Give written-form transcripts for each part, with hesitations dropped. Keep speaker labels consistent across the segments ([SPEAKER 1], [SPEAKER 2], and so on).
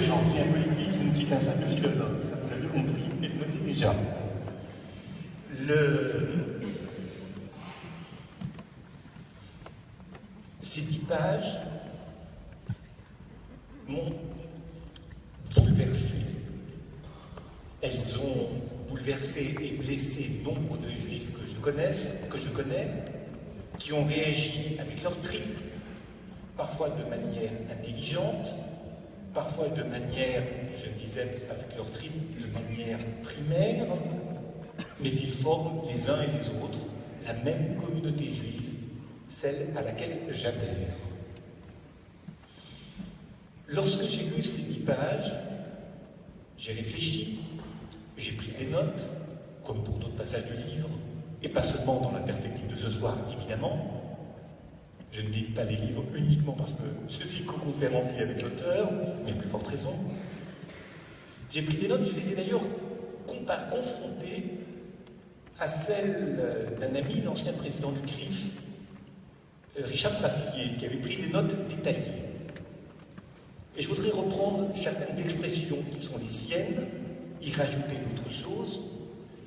[SPEAKER 1] je suis un politique, je ne suis qu'un simple philosophe. Ça vous l'avez compris, et notez déjà. Ces 10 pages m'ont bouleversé. Elles ont bouleversé et blessé nombre de juifs que je connais, qui ont réagi avec leur tripes, parfois de manière intelligente, parfois de manière, je disais, avec leur tripes, de manière primaire, mais ils forment les uns et les autres la même communauté juive, celle à laquelle j'adhère. Lorsque j'ai lu ces 10 pages, j'ai réfléchi, j'ai pris des notes, comme pour d'autres passages du livre, et pas seulement dans la perspective de ce soir, évidemment. Je ne dis pas les livres uniquement parce que je suis co-conférencier avec l'auteur, mais à plus forte raison. J'ai pris des notes, je les ai d'ailleurs confrontées à celles d'un ami, l'ancien président du CRIF, Richard Prasquier, qui avait pris des notes détaillées. Et je voudrais reprendre certaines expressions qui sont les siennes, y rajouter d'autres choses.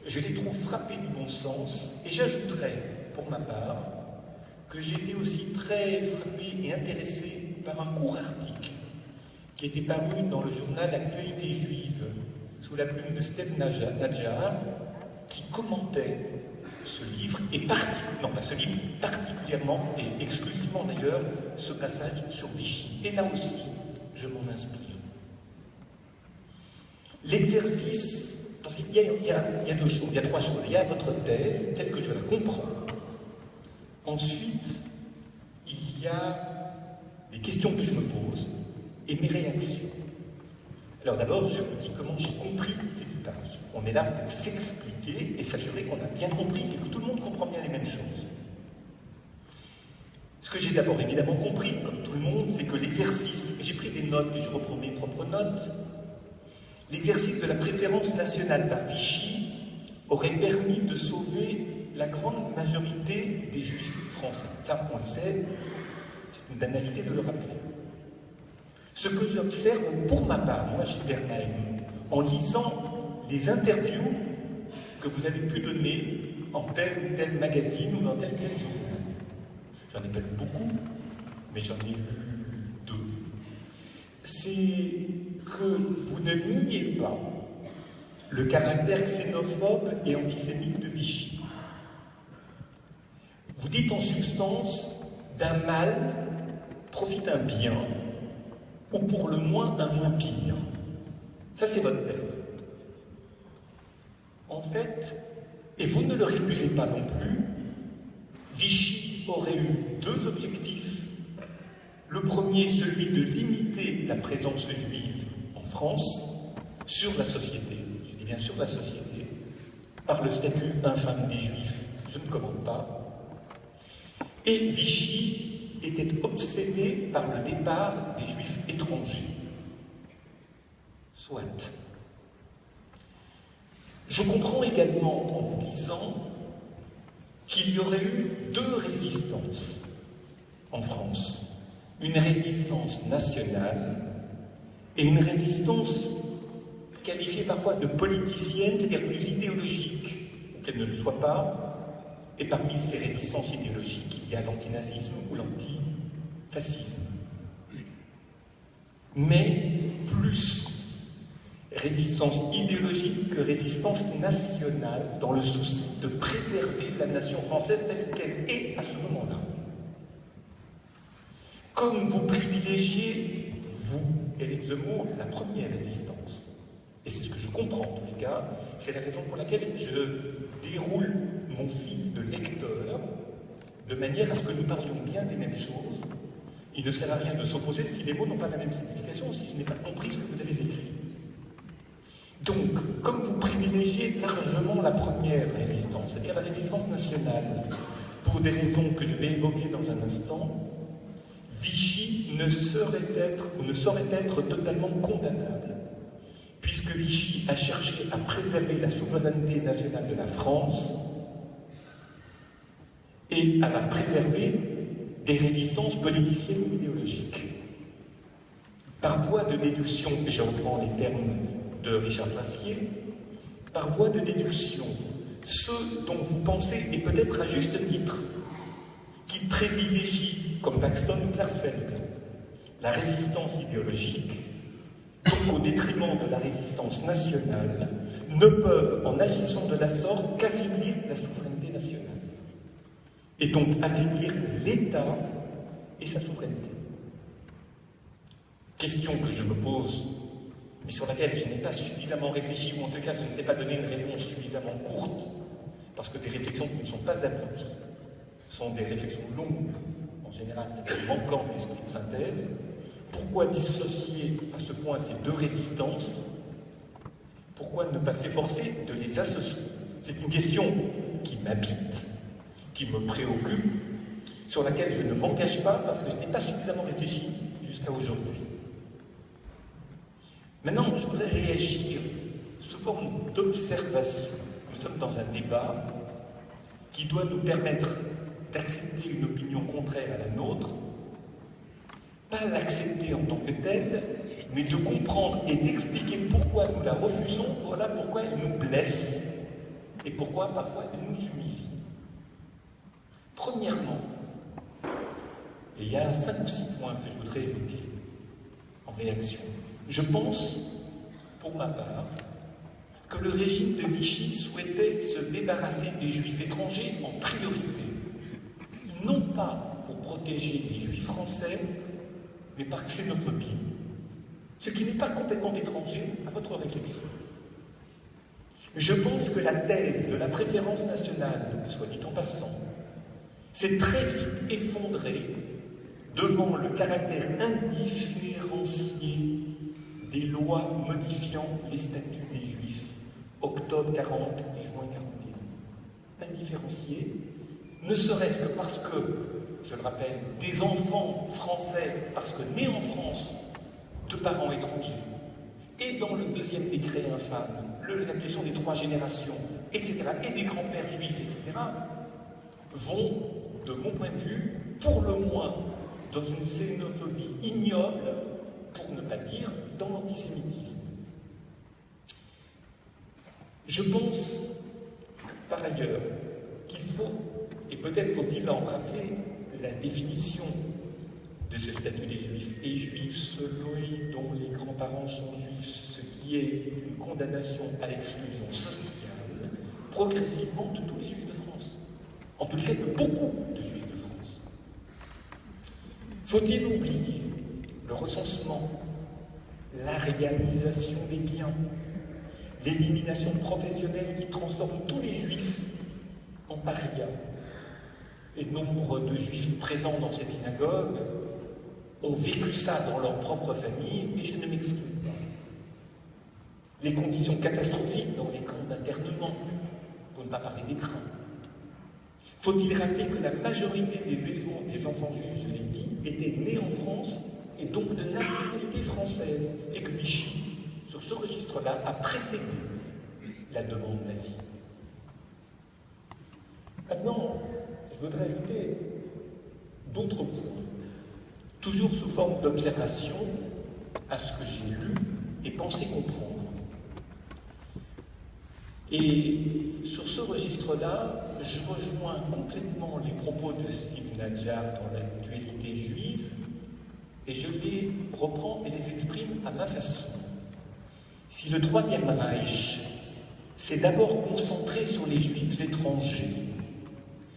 [SPEAKER 1] Je les trouve frappées du bon sens, et j'ajouterai, pour ma part, que j'ai été aussi très frappé et intéressé par un court article qui était paru dans le journal Actualité juive, sous la plume de Steve Nadjar, qui commentait ce livre, particulièrement et exclusivement d'ailleurs, ce passage sur Vichy. Et là aussi, je m'en inspire. L'exercice, parce qu'il y a 2 choses, il y a 3 choses. Il y a votre thèse, telle que je la comprends. Ensuite, il y a des questions que je me pose et mes réactions. Alors d'abord, je vous dis comment j'ai compris ces 10 pages. On est là pour s'expliquer et s'assurer qu'on a bien compris et que tout le monde comprend bien les mêmes choses. Ce que j'ai d'abord évidemment compris, comme tout le monde, c'est que l'exercice, j'ai pris des notes et je reprends mes propres notes, l'exercice de la préférence nationale par Vichy aurait permis de sauver la grande majorité des juifs français. Ça, on le sait, c'est une banalité de le rappeler. Ce que j'observe, pour ma part, moi, chez Bernheim, en lisant les interviews que vous avez pu donner en tel ou tel magazine ou dans tel ou tel journal. J'en ai pas lu beaucoup, mais j'en ai lu 2. C'est que vous ne niez pas le caractère xénophobe et antisémite de Vichy. Vous dites en substance, d'un mal profite un bien, ou pour le moins un moins pire. Ça, c'est votre thèse. En fait, et vous ne le récusez pas non plus, Vichy aurait eu 2 objectifs. Le premier, celui de limiter la présence juive en France sur la société, je dis bien sur la société, par le statut infâme des juifs, je ne commande pas. Et Vichy était obsédé par le départ des juifs étrangers. Soit. Je comprends également, en vous lisant, qu'il y aurait eu 2 résistances en France. Une résistance nationale et une résistance qualifiée parfois de politicienne, c'est-à-dire plus idéologique, qu'elle ne le soit pas. Et parmi ces résistances idéologiques, il y a l'antinazisme ou l'antifascisme. Mais plus résistance idéologique que résistance nationale, dans le souci de préserver la nation française telle qu'elle est à ce moment-là. Comme vous privilégiez, vous, Éric Zemmour, la première résistance, et c'est ce que je comprends en tous les cas, c'est la raison pour laquelle je déroule mon fil de lecteur de manière à ce que nous parlions bien des mêmes choses. Il ne sert à rien de s'opposer si les mots n'ont pas la même signification, si je n'ai pas compris ce que vous avez écrit. Donc, comme vous privilégiez largement la première résistance, c'est-à-dire la résistance nationale, pour des raisons que je vais évoquer dans un instant, Vichy ne saurait être totalement condamnable, puisque Vichy a cherché à préserver la souveraineté nationale de la France et à la préserver des résistances politiciennes ou idéologiques. Par voie de déduction, et je reprends les termes de Richard Plassier, par voie de déduction, ceux dont vous pensez, et peut-être à juste titre, qui privilégient, comme Paxton ou Klarsfeld, la résistance idéologique, donc au détriment de la résistance nationale, ne peuvent, en agissant de la sorte, qu'affaiblir la souveraineté nationale. Et donc affaiblir l'État et sa souveraineté. Question que je me pose, mais sur laquelle je n'ai pas suffisamment réfléchi, ou en tout cas je ne sais pas donner une réponse suffisamment courte, parce que des réflexions qui ne sont pas abouties sont des réflexions longues, en général, c'est manquant d'esprit de synthèse. Pourquoi dissocier à ce point ces deux résistances? Pourquoi ne pas s'efforcer de les associer? C'est une question qui m'habite, qui me préoccupe, sur laquelle je ne m'engage pas parce que je n'ai pas suffisamment réfléchi jusqu'à aujourd'hui. Maintenant, je voudrais réagir sous forme d'observation. Nous sommes dans un débat qui doit nous permettre d'accepter une opinion contraire à la nôtre, pas l'accepter en tant que telle, mais de comprendre et d'expliquer pourquoi nous la refusons, voilà pourquoi elle nous blesse et pourquoi parfois elle nous humilie. Premièrement, et il y a 5 ou 6 points que je voudrais évoquer en réaction. Je pense, pour ma part, que le régime de Vichy souhaitait se débarrasser des Juifs étrangers en priorité, non pas pour protéger les Juifs français, mais par xénophobie, ce qui n'est pas complètement étranger à votre réflexion. Je pense que la thèse de la préférence nationale, soit dit en passant, s'est très vite effondrée devant le caractère indifférencié des lois modifiant les statuts des Juifs, octobre 40 et juin 41. Indifférencié, ne serait-ce que parce que, je le rappelle, des enfants français, parce que nés en France, de parents étrangers, et dans le deuxième décret infâme, la question des 3 générations, etc., et des grands-pères juifs, etc., vont, de mon point de vue, pour le moins, dans une xénophobie ignoble, pour ne pas dire dans l'antisémitisme. Je pense, par ailleurs, qu'il faut, et peut-être faut-il en rappeler la définition de ce statut des Juifs, et Juifs celui dont les grands-parents sont Juifs, ce qui est une condamnation à l'exclusion sociale, progressivement de tous les Juifs de France, en tout cas de beaucoup de Juifs de France. Faut-il oublier le recensement, l'arianisation des biens, l'élimination de professionnels qui transforment tous les Juifs en parias? Et nombre de Juifs présents dans cette synagogue ont vécu ça dans leur propre famille, et je ne m'exclus pas. Les conditions catastrophiques dans les camps d'internement, pour ne pas parler des trains. Faut-il rappeler que la majorité des enfants juifs, je l'ai dit, étaient nés en France et donc de nationalité française, et que Vichy, sur ce registre-là, a précédé la demande d'asile. Maintenant, je voudrais ajouter d'autres points, toujours sous forme d'observation à ce que j'ai lu et pensé comprendre. Et sur ce registre-là, je rejoins complètement les propos de Steve Nadjar dans l'actualité juive, et je les reprends et les exprime à ma façon. Si le Troisième Reich s'est d'abord concentré sur les Juifs étrangers,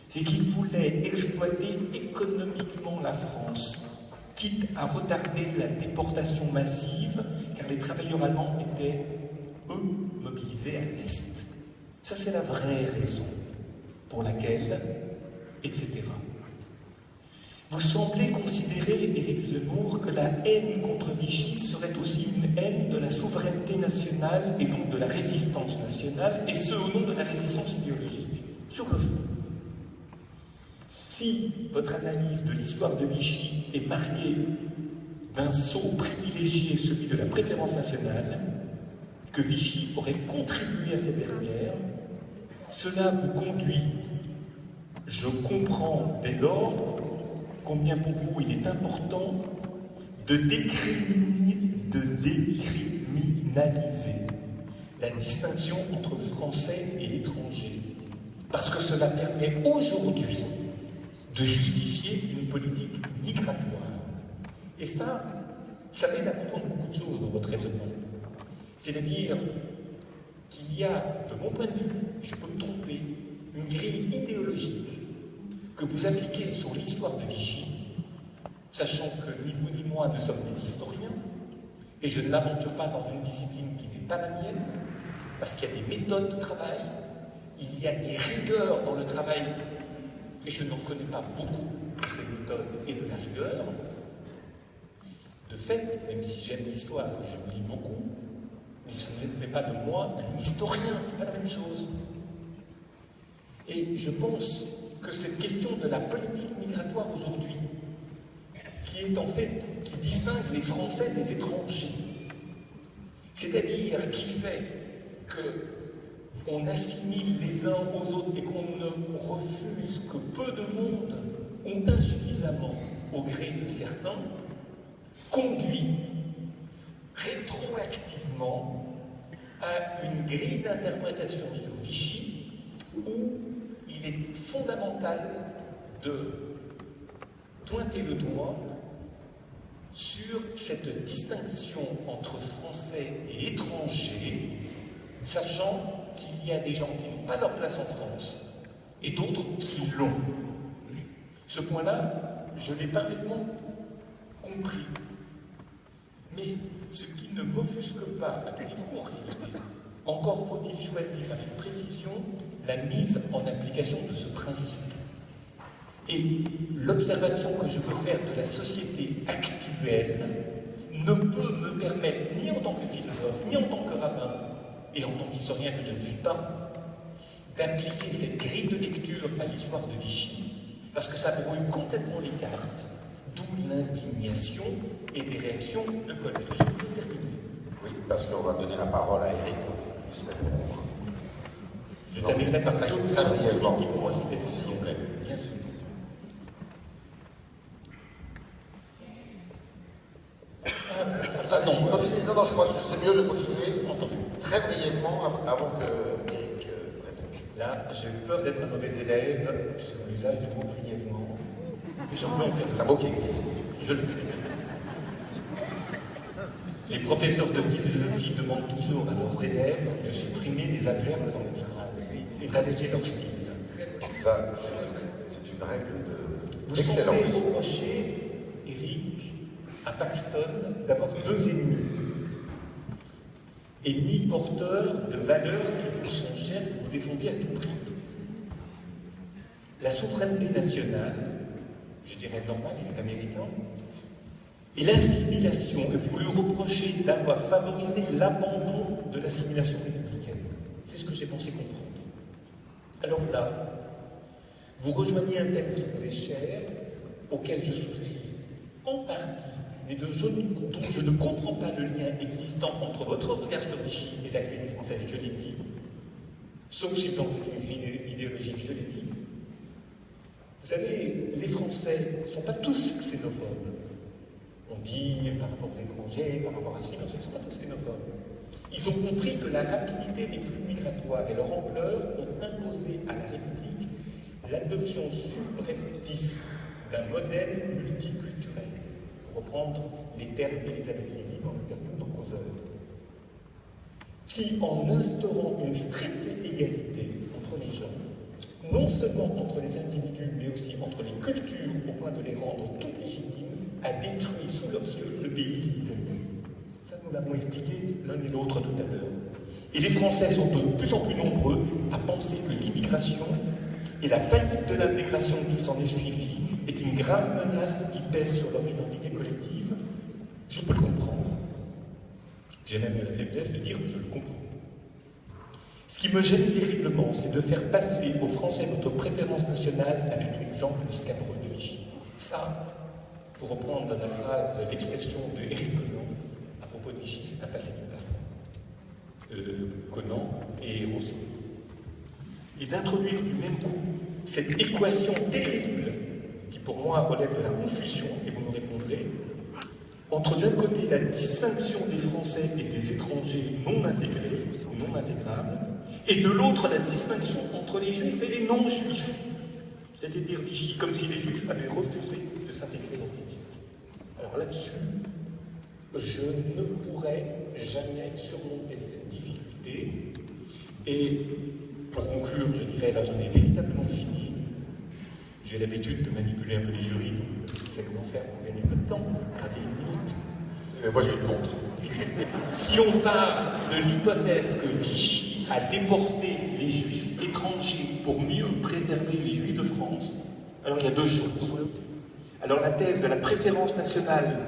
[SPEAKER 1] c'est qu'il voulait exploiter économiquement la France, quitte à retarder la déportation massive, car les travailleurs allemands étaient, eux, mobilisés à l'Est. Ça, c'est la vraie raison pour laquelle, etc. Vous semblez considérer, Éric Zemmour, que la haine contre Vichy serait aussi une haine de la souveraineté nationale et donc de la résistance nationale, et ce, au nom de la résistance idéologique. Sur le fond, si votre analyse de l'histoire de Vichy est marquée d'un saut privilégié, celui de la préférence nationale, que Vichy aurait contribué à cette dernière, cela vous conduit, je comprends dès lors, combien pour vous il est important de de décriminaliser la distinction entre Français et étrangers, parce que cela permet aujourd'hui de justifier une politique migratoire. Et ça m'aide à comprendre beaucoup de choses dans votre raisonnement. C'est-à-dire qu'il y a, de mon point de vue, je peux me tromper, une grille idéologique que vous appliquez sur l'histoire de Vichy, sachant que ni vous ni moi ne sommes des historiens, et je ne m'aventure pas dans une discipline qui n'est pas la mienne, parce qu'il y a des méthodes de travail, il y a des rigueurs dans le travail, et je n'en connais pas beaucoup de ces méthodes et de la rigueur. De fait, même si j'aime l'histoire, je me lis beaucoup, mais ce ne fait pas de moi un historien, c'est pas la même chose. Et je pense que cette question de la politique migratoire aujourd'hui, qui est en fait, qui distingue les Français des étrangers, c'est-à-dire qui fait qu'on assimile les uns aux autres et qu'on ne refuse que peu de monde ou insuffisamment au gré de certains, conduit rétroactivement à une grille d'interprétation sur Vichy où il est fondamental de pointer le doigt sur cette distinction entre Français et étrangers, sachant qu'il y a des gens qui n'ont pas leur place en France et d'autres qui l'ont. Ce point-là, je l'ai parfaitement compris. Mais ce qui ne m'offusque pas à tous les coups, en réalité, encore faut-il choisir avec précision la mise en application de ce principe. Et l'observation que je peux faire de la société actuelle ne peut me permettre, ni en tant que philosophe, ni en tant que rabbin, et en tant qu'historien que je ne suis pas, d'appliquer cette grille de lecture à l'histoire de Vichy, parce que ça brouille complètement les cartes, d'où l'indignation et des réactions de colère. Je peux terminer.
[SPEAKER 2] Oui, parce qu'on va donner la parole à Eric pour qu'il puisse répondre.
[SPEAKER 1] Je terminerai par
[SPEAKER 2] très brièvement,
[SPEAKER 1] qui pour moi sont
[SPEAKER 2] s'il vous plaît.
[SPEAKER 1] Bien sûr.
[SPEAKER 2] Ah non, continue. Non, je crois que c'est mieux de continuer. Entendu. Très brièvement avant que Eric réponde.
[SPEAKER 1] Là, j'ai peur d'être un mauvais élève sur l'usage du mot brièvement. Mais j'en veux en faire.
[SPEAKER 2] C'est un mot qui existe.
[SPEAKER 1] Je le sais. Les professeurs de philosophie demandent toujours à leurs élèves de supprimer des adverbes dans les phrases et d'alléger leur style.
[SPEAKER 2] Ça, c'est une règle
[SPEAKER 1] d'excellence.
[SPEAKER 2] d'excellence.
[SPEAKER 1] Vous semblez reprocher, Eric, à Paxton d'avoir deux ennemis. Ennemis porteurs de valeurs qui vous sont chères, que vous défendez à tout prix. La souveraineté nationale, je dirais normale, il est américain, et l'assimilation, et vous lui reprochez d'avoir favorisé l'abandon de l'assimilation républicaine. C'est ce que j'ai pensé comprendre. Alors là, vous rejoignez un thème qui vous est cher, auquel je souscris en partie, mais dont je ne comprends pas le lien existant entre votre regard sur Vichy et l'actualité française, je l'ai dit, sauf si vous en faites une grille idéologique, je l'ai dit. Vous savez, les Français ne sont pas tous xénophobes. On dit par rapport aux étrangers, par rapport à ceux qui ne sont pas tous xénophobes. Ils ont compris que la rapidité des flux migratoires et leur ampleur ont imposé à la République l'adoption subreptice d'un modèle multiculturel, pour reprendre les termes d'Elisabeth Lévy dans l'interview dans Causeur, qui, en instaurant une stricte égalité entre les gens, non seulement entre les individus, mais aussi entre les cultures, au point de les rendre toutes légitimes, a détruit sous leurs yeux le pays qu'ils aimaient. Ça, nous l'avons expliqué l'un et l'autre tout à l'heure. Et les Français sont de plus en plus nombreux à penser que l'immigration et la faillite de l'intégration qui s'en est suivie est une grave menace qui pèse sur leur identité collective. Je peux le comprendre. J'ai même la faiblesse de dire que je le comprends. Ce qui me gêne terriblement, c'est de faire passer aux Français votre préférence nationale avec l'exemple de Scabreux de Vichy. Ça, pour reprendre la phrase, l'expression de Éric Conan, à propos de Vichy, c'est un passé du passement. Conan et Rousseau. Et d'introduire du même coup cette équation terrible, qui pour moi relève de la confusion, et vous me répondrez, entre d'un côté la distinction des Français et des étrangers non intégrés, non intégrables, et de l'autre la distinction entre les Juifs et les non-Juifs. C'est-à-dire Vichy, comme si les Juifs avaient refusé de s'intégrer assez vite. Alors là-dessus, je ne pourrais jamais surmonter cette difficulté. Et pour conclure, je dirais, là j'en ai véritablement fini. J'ai l'habitude de manipuler un peu les jurys, donc je sais comment faire pour gagner un peu de temps, gratter une minute.
[SPEAKER 2] Moi j'ai une montre.
[SPEAKER 1] Si on part de l'hypothèse que Vichy a déporté les Juifs étrangers pour mieux préserver les Juifs de France, alors il y a deux choses. Alors la thèse de la préférence nationale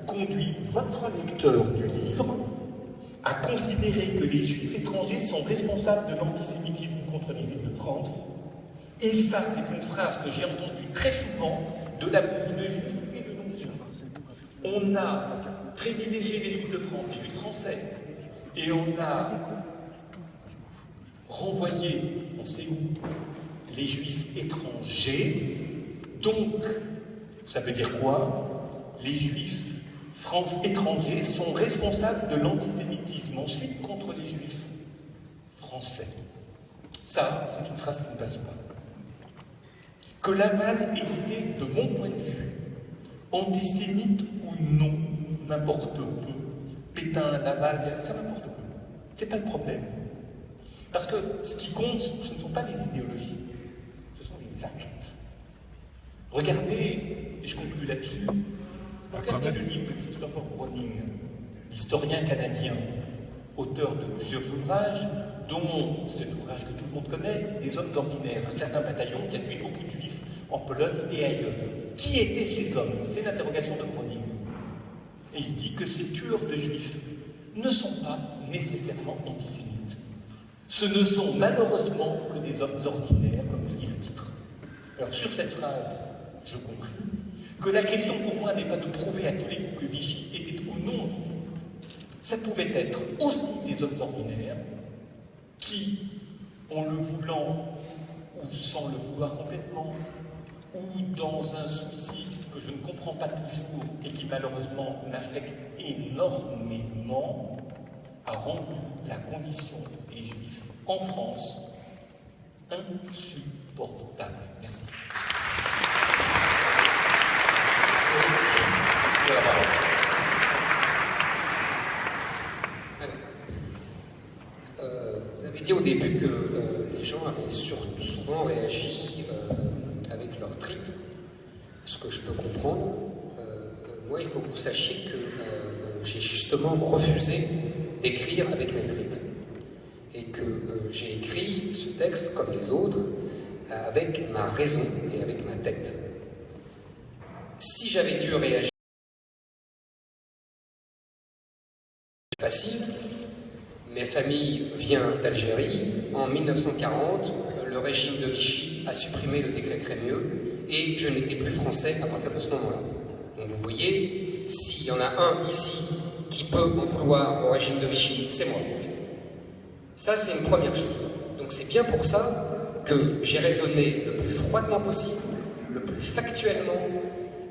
[SPEAKER 1] conduit votre lecteur du livre à considérer que les Juifs étrangers sont responsables de l'antisémitisme contre les Juifs de France. Et ça, c'est une phrase que j'ai entendue très souvent de la bouche de Juifs et de non-Juifs. On a privilégié les Juifs de France, les Juifs français, et on a renvoyé, on sait où, les Juifs étrangers. Donc, ça veut dire quoi? Les Juifs étrangers sont responsables de l'antisémitisme ensuite contre les Juifs français. Ça, c'est une phrase qui ne passe pas. Que Laval ait été, de mon point de vue, antisémite ou non, n'importe peu. Pétain, Laval, ça m'importe peu. C'est pas le problème. Parce que ce qui compte, ce ne sont pas les idéologies, ce sont les actes. Regardez, et je conclue là-dessus, regardez le livre de Christopher Browning, l'historien canadien, auteur de plusieurs ouvrages, dont cet ouvrage que tout le monde connaît, Des hommes ordinaires, un certain bataillon qui a tué beaucoup de juifs en Pologne et ailleurs. Qui étaient ces hommes? C'est l'interrogation de Browning. Et il dit que ces tueurs de juifs ne sont pas nécessairement antisémites. Ce ne sont malheureusement que des hommes ordinaires, comme le dit le titre. Alors sur cette phrase, je conclus que la question pour moi n'est pas de prouver à tous les coups que Vichy était ou non antisémite. Ça pouvait être aussi des hommes ordinaires qui, en le voulant ou sans le vouloir complètement, ou dans un souci que je ne comprends pas toujours et qui malheureusement m'affecte énormément, a rendu la condition des Juifs en France insupportable. Merci.
[SPEAKER 3] Vous avez dit au début que les gens avaient souvent réagi avec leur tripes, ce que je peux comprendre. Moi, il faut que vous sachiez que j'ai justement refusé d'écrire avec mes tripes. Et que j'ai écrit ce texte, comme les autres, avec ma raison et avec ma tête. Si j'avais dû réagir facile, ma famille vient d'Algérie. En 1940, le régime de Vichy a supprimé le décret Crémieux et je n'étais plus français à partir de ce moment-là. Donc vous voyez, s'il y en a un ici qui peut en vouloir au régime de Vichy, c'est moi. Ça, c'est une première chose. Donc c'est bien pour ça que j'ai raisonné le plus froidement possible, le plus factuellement,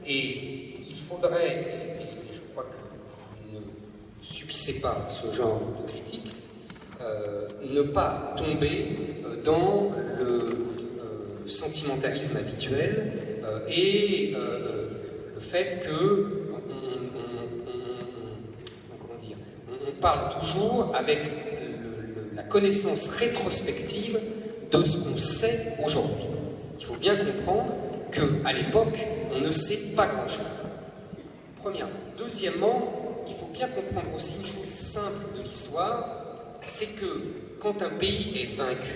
[SPEAKER 3] et il faudrait, et je crois que vous ne subissez pas ce genre de critique, ne pas tomber dans le sentimentalisme habituel et le fait que on parle toujours avec la connaissance rétrospective de ce qu'on sait aujourd'hui. Il faut bien comprendre qu'à l'époque, on ne sait pas grand-chose. Premièrement. Deuxièmement, il faut bien comprendre aussi une chose simple de l'histoire, c'est que quand un pays est vaincu,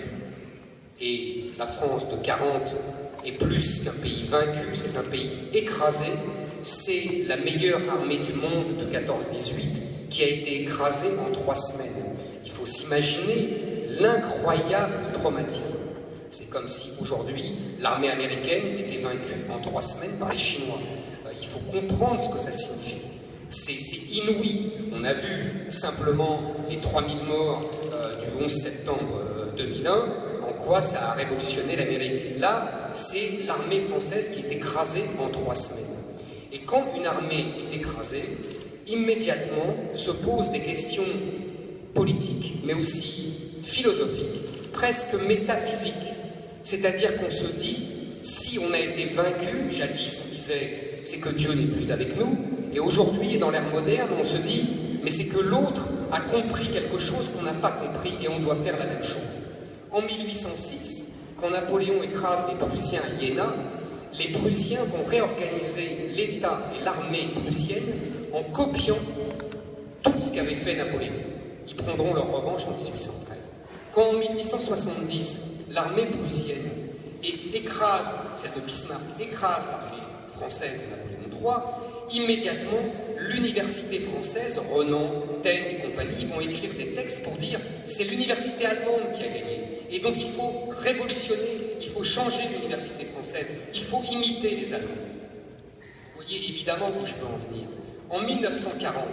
[SPEAKER 3] et la France de 40 est plus qu'un pays vaincu, c'est un pays écrasé, c'est la meilleure armée du monde de 14-18 qui a été écrasée en 3 semaines. Il faut s'imaginer l'incroyable traumatisme. C'est comme si aujourd'hui l'armée américaine était vaincue en 3 semaines par les Chinois. Il faut comprendre ce que ça signifie. C'est inouï. On a vu simplement les 3000 morts du 11 septembre 2001, en quoi ça a révolutionné l'Amérique. Là, c'est l'armée française qui est écrasée en 3 semaines. Et quand une armée est écrasée, immédiatement se posent des questions politiques, mais aussi philosophiques, presque métaphysiques. C'est-à-dire qu'on se dit, si on a été vaincu, jadis on disait, c'est que Dieu n'est plus avec nous, et aujourd'hui, dans l'ère moderne, on se dit, mais c'est que l'autre a compris quelque chose qu'on n'a pas compris, et on doit faire la même chose. En 1806, quand Napoléon écrase les Prussiens à Iéna, les Prussiens vont réorganiser l'État et l'armée prussienne en copiant tout ce qu'avait fait Napoléon. Ils prendront leur revanche en 1813. Quand en 1870, l'armée prussienne écrase, celle de Bismarck, écrase l'armée française de Napoléon III, immédiatement, l'université française, Renan, Taine et compagnie, vont écrire des textes pour dire c'est l'université allemande qui a gagné. Et donc il faut révolutionner, il faut changer l'université française, il faut imiter les Allemands. Vous voyez évidemment où je veux en venir. En 1940,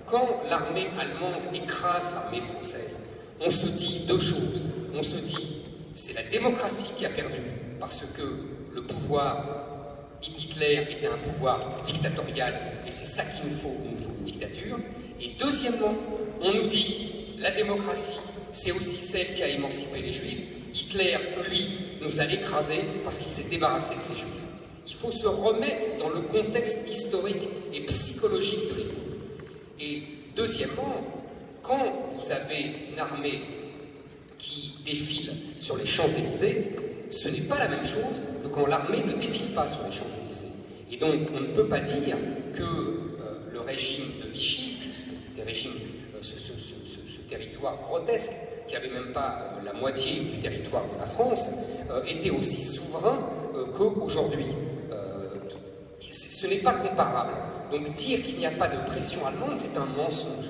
[SPEAKER 3] quand l'armée allemande écrase l'armée française, on se dit deux choses. On se dit c'est la démocratie qui a perdu, parce que le pouvoir Hitler était un pouvoir dictatorial, et c'est ça qu'il nous faut une dictature. Et deuxièmement, on nous dit, la démocratie, c'est aussi celle qui a émancipé les Juifs. Hitler, lui, nous a écrasés parce qu'il s'est débarrassé de ces Juifs. Il faut se remettre dans le contexte historique et psychologique de l'époque. Et deuxièmement, quand vous avez une armée qui défile sur les Champs-Élysées, ce n'est pas la même chose que quand l'armée ne défile pas sur les Champs-Élysées. Et donc, on ne peut pas dire que le régime de Vichy, puisque c'était ce territoire grotesque, qui n'avait même pas la moitié du territoire de la France, était aussi souverain qu'aujourd'hui. Ce n'est pas comparable. Donc, dire qu'il n'y a pas de pression allemande, c'est un mensonge.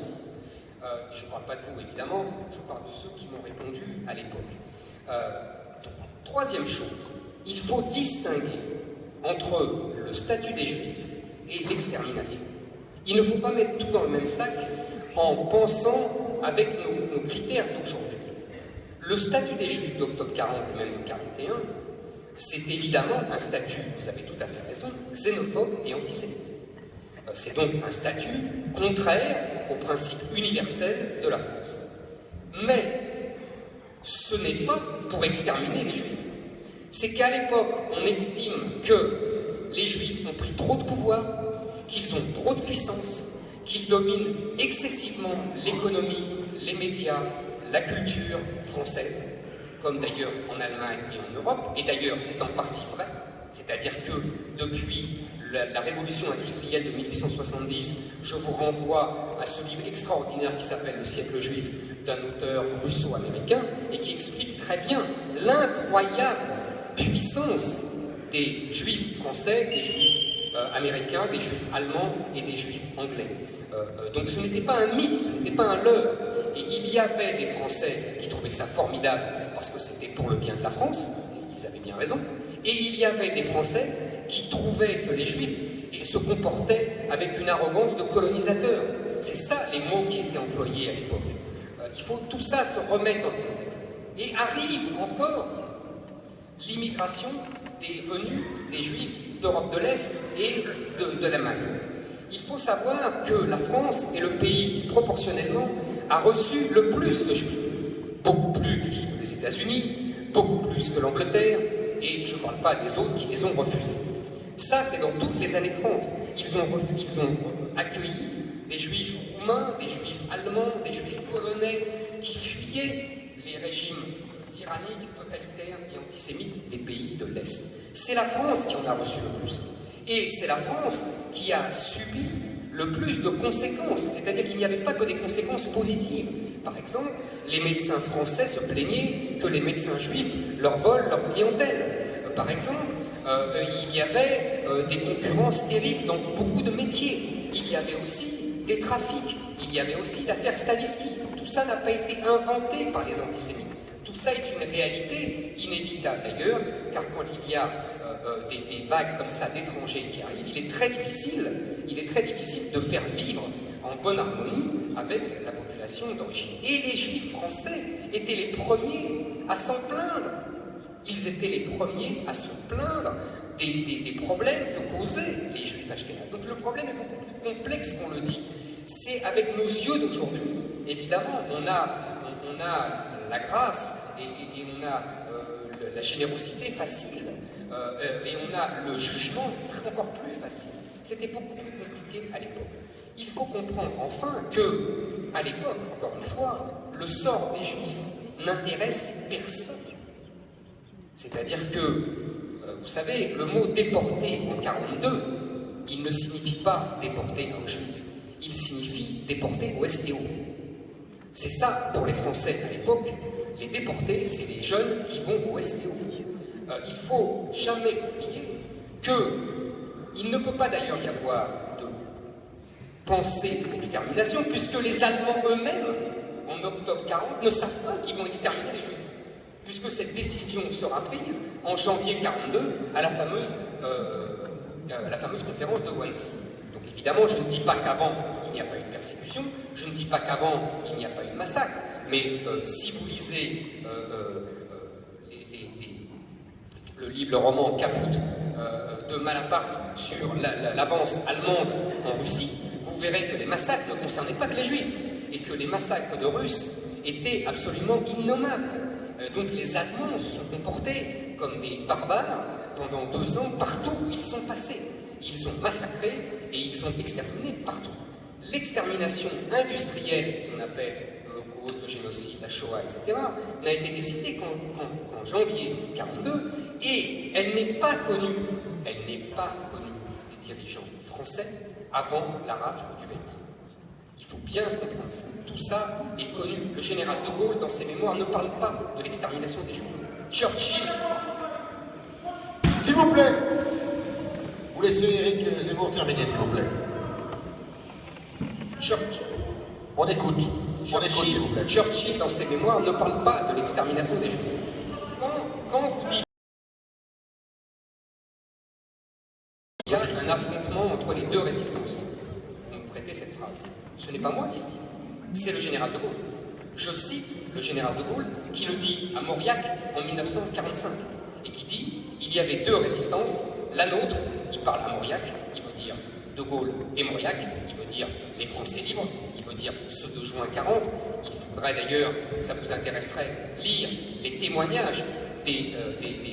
[SPEAKER 3] Je ne parle pas de vous, évidemment, je parle de ceux qui m'ont répondu à l'époque. Troisième chose, il faut distinguer entre le statut des Juifs et l'extermination. Il ne faut pas mettre tout dans le même sac en pensant avec nos critères d'aujourd'hui. Le statut des Juifs d'octobre 40 et même de 41, c'est évidemment un statut, vous avez tout à fait raison, xénophobe et antisémite. C'est donc un statut contraire aux principes universels de la France. Mais ce n'est pas pour exterminer les Juifs. C'est qu'à l'époque, on estime que les Juifs ont pris trop de pouvoir, qu'ils ont trop de puissance, qu'ils dominent excessivement l'économie, les médias, la culture française, comme d'ailleurs en Allemagne et en Europe, et d'ailleurs c'est en partie vrai, c'est-à-dire que depuis la révolution industrielle de 1870, je vous renvoie à ce livre extraordinaire qui s'appelle Le siècle juif d'un auteur russo-américain et qui explique très bien l'incroyable puissance des juifs français, des juifs américains, des juifs allemands et des juifs anglais. Donc ce n'était pas un mythe, ce n'était pas un leurre. Et il y avait des Français qui trouvaient ça formidable parce que c'était pour le bien de la France, ils avaient bien raison, et il y avait des Français qui trouvaient que les Juifs se comportaient avec une arrogance de colonisateurs. C'est ça les mots qui étaient employés à l'époque. Il faut tout ça se remettre dans le contexte. Et arrive encore l'immigration des venus des Juifs d'Europe de l'Est et de l'Allemagne. Il faut savoir que la France est le pays qui, proportionnellement, a reçu le plus de Juifs. Beaucoup plus que les États-Unis, beaucoup plus que l'Angleterre, et je ne parle pas des autres qui les ont refusés. Ça, c'est dans toutes les années 30. Ils ont accueilli des Juifs roumains, des Juifs allemands, des Juifs polonais, qui fuyaient les régimes tyranniques, totalitaires et antisémites des pays de l'Est. C'est la France qui en a reçu le plus. Et c'est la France qui a subi le plus de conséquences. C'est-à-dire qu'il n'y avait pas que des conséquences positives. Par exemple, les médecins français se plaignaient que les médecins juifs leur volent leur clientèle. Par exemple, il y avait des concurrences terribles dans beaucoup de métiers. Il y avait aussi des trafics. Il y avait aussi l'affaire Stavisky. Tout ça n'a pas été inventé par les antisémites. Tout ça est une réalité inévitable d'ailleurs, car quand il y a des vagues comme ça d'étrangers qui arrivent, il est très difficile de faire vivre en bonne harmonie avec la population d'origine. Et les Juifs français étaient les premiers à s'en plaindre. Ils étaient les premiers à se plaindre des problèmes que causaient les Juifs ashkénazes. Donc le problème est beaucoup plus complexe qu'on le dit. C'est avec nos yeux d'aujourd'hui. Évidemment, on a la grâce et on a la générosité facile et on a le jugement encore plus facile. C'était beaucoup plus compliqué à l'époque. Il faut comprendre enfin que, à l'époque, encore une fois, le sort des Juifs n'intéresse personne. C'est-à-dire que, vous savez, le mot déporté en 1942, il ne signifie pas déporté à Auschwitz, il signifie déporté au STO. C'est ça pour les Français à l'époque. Les déportés, c'est les jeunes qui vont au STO. Il ne faut jamais oublier qu'il ne peut pas d'ailleurs y avoir de pensée d'extermination, puisque les Allemands eux-mêmes, en octobre 40, ne savent pas qu'ils vont exterminer les Juifs, puisque cette décision sera prise en janvier 42 à la fameuse conférence de Wannsee. Donc évidemment, je ne dis pas qu'avant, il n'y a pas eu de persécution, je ne dis pas qu'avant, il n'y a pas eu de massacre, mais si vous lisez le roman Caput de Malaparte sur l'avance allemande en Russie, vous verrez que les massacres ne concernaient pas que les Juifs, et que les massacres de Russes étaient absolument innommables. Donc les Allemands se sont comportés comme des barbares pendant 2 ans partout où ils sont passés. Ils ont massacré et ils ont exterminé partout. L'extermination industrielle, qu'on appelle l'Holocauste, le génocide, la Shoah, etc., n'a été décidée qu'en janvier 1942, et elle n'est pas connue des dirigeants français avant la rafle du Veldiv. Il faut bien comprendre ça. Tout ça est connu. Le général de Gaulle, dans ses mémoires, ne parle pas de l'extermination des Juifs. Churchill...
[SPEAKER 2] S'il vous plaît, vous laissez Éric Zemmour terminer, s'il vous plaît. On écoute. On écoute, s'il vous plaît.
[SPEAKER 3] Churchill, dans ses mémoires, ne parle pas de l'extermination des Juifs. Quand vous dites qu'il y a un affrontement entre les deux résistances, vous me prêtez cette phrase. Ce n'est pas moi qui le dis, c'est le général de Gaulle. Je cite le général de Gaulle qui le dit à Mauriac en 1945 et qui dit il y avait 2 résistances, la nôtre, il parle à Mauriac, il veut dire de Gaulle et Mauriac, il veut dire les Français libres, il veut dire ce 2 juin 40. Il faudrait d'ailleurs, ça vous intéresserait, lire les témoignages des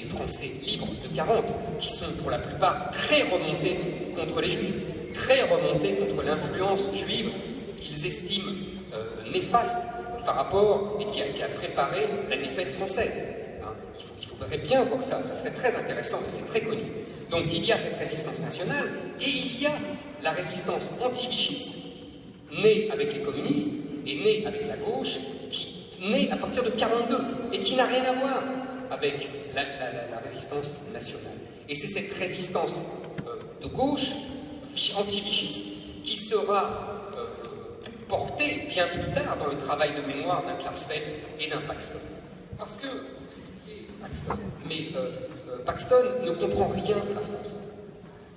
[SPEAKER 3] Français libres de 40 qui sont pour la plupart très remontés contre les Juifs, très remontés contre l'influence juive qu'ils estiment néfaste par rapport et qui a préparé la défaite française. Hein, il faudrait bien voir ça, ça serait très intéressant, mais c'est très connu. Donc il y a cette résistance nationale et il y a la résistance anti-vichiste, née avec les communistes et née avec la gauche, qui naît à partir de 1942 et qui n'a rien à voir avec la résistance nationale. Et c'est cette résistance de gauche, anti-vichiste, qui sera portée bien plus tard dans le travail de mémoire d'un Klarsfeld et d'un Paxton. Parce que, vous citiez Paxton, mais Paxton ne comprend rien de la France.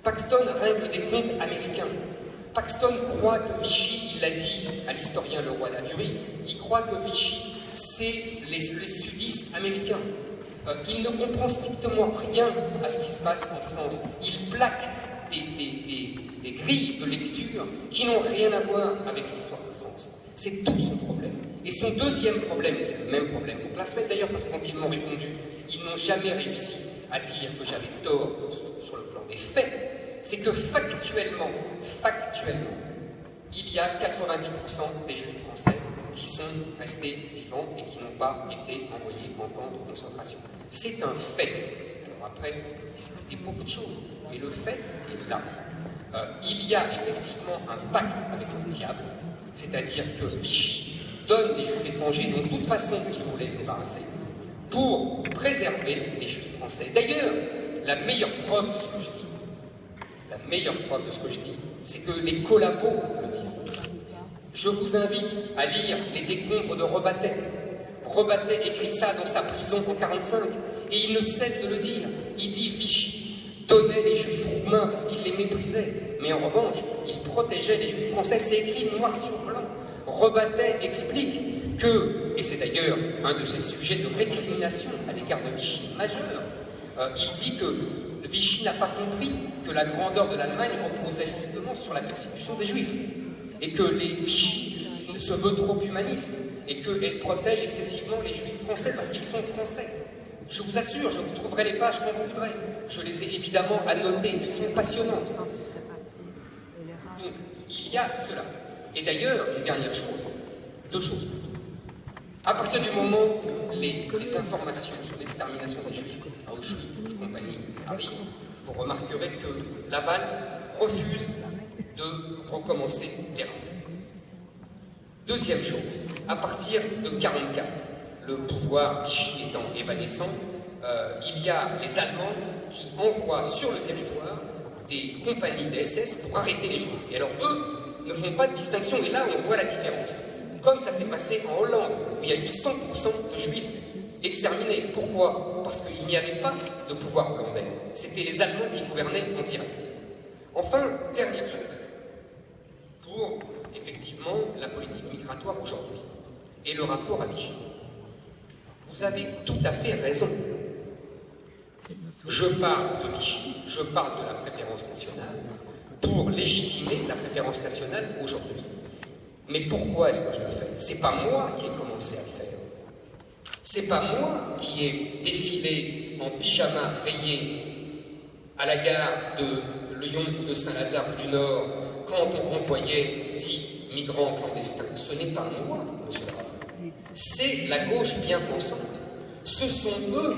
[SPEAKER 3] Paxton règle des comptes américains. Paxton croit que Vichy, il l'a dit à l'historien Leroy Ladurie, il croit que Vichy, c'est les sudistes américains. Il ne comprend strictement rien à ce qui se passe en France. Il plaque des grilles de lecture qui n'ont rien à voir avec l'histoire de France. C'est tout son problème. Et son deuxième problème, c'est le même problème pour Classement d'ailleurs, parce que quand ils m'ont répondu, ils n'ont jamais réussi à dire que j'avais tort sur le plan des faits, c'est que factuellement, il y a 90% des Juifs français qui sont restés vivants et qui n'ont pas été envoyés en camp de concentration. C'est un fait. Alors après, on peut discuter beaucoup de choses, mais le fait est là. Il y a effectivement un pacte avec le diable, c'est-à-dire que Vichy donne les Juifs étrangers, dont de toute façon il voulait se débarrasser, pour préserver les Juifs français. D'ailleurs, la meilleure preuve de ce que je dis, c'est que les collabos le disent. Je vous invite à lire les décombres de Rebattet. Rebattet écrit ça dans sa prison en 1945, et il ne cesse de le dire. Il dit Vichy donnait les Juifs roumains parce qu'il les méprisait, mais en revanche, il protégeait les Juifs français. C'est écrit noir sur blanc. Rebattet explique que, et c'est d'ailleurs un de ses sujets de récrimination à l'égard de Vichy majeur, il dit que Vichy n'a pas compris que la grandeur de l'Allemagne reposait justement sur la persécution des Juifs. et que les Vichy se veut trop humaniste, et qu'elle protège excessivement les Juifs français parce qu'ils sont français. Je vous assure, je vous trouverai les pages quand vous voudrez. Je les ai évidemment annotées, elles sont passionnantes. Donc, il y a cela. Et d'ailleurs, une dernière chose, deux choses plutôt. À partir du moment où les informations sur l'extermination des Juifs à Auschwitz et compagnie arrivent, vous remarquerez que Laval refuse de recommencer les rafles. Deuxième chose, à partir de 1944, le pouvoir Vichy étant évanescent, il y a les Allemands qui envoient sur le territoire des compagnies d'SS pour arrêter les Juifs. Et alors eux ne font pas de distinction, et là on voit la différence. Comme ça s'est passé en Hollande, où il y a eu 100% de Juifs exterminés. Pourquoi? Parce qu'il n'y avait pas de pouvoir hollandais. C'était les Allemands qui gouvernaient en direct. Enfin, dernière chose, pour effectivement la politique migratoire aujourd'hui et le rapport à Vichy. Vous avez tout à fait raison. Je parle de Vichy, je parle de la préférence nationale pour légitimer la préférence nationale aujourd'hui. Mais pourquoi est-ce que je le fais? C'est pas moi qui ai commencé à le faire. C'est pas moi qui ai défilé en pyjama rayé à la gare de Lyon ou de Saint-Lazare du Nord quand on renvoyait 10 migrants clandestins. Ce n'est pas moi, monsieur le rapporteur. C'est la gauche bien pensante. Ce sont eux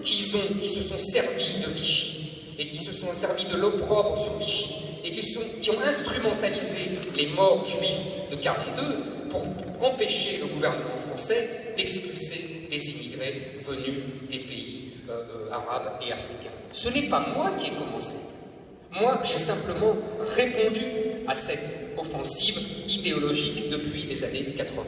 [SPEAKER 3] qui se sont servis de Vichy et qui se sont servis de l'opprobre sur Vichy et qui ont instrumentalisé les morts juifs de 1942 pour empêcher le gouvernement français d'expulser des immigrés venus des pays arabes et africains. Ce n'est pas moi qui ai commencé. Moi, j'ai simplement répondu à cette offensive idéologique depuis les années 80.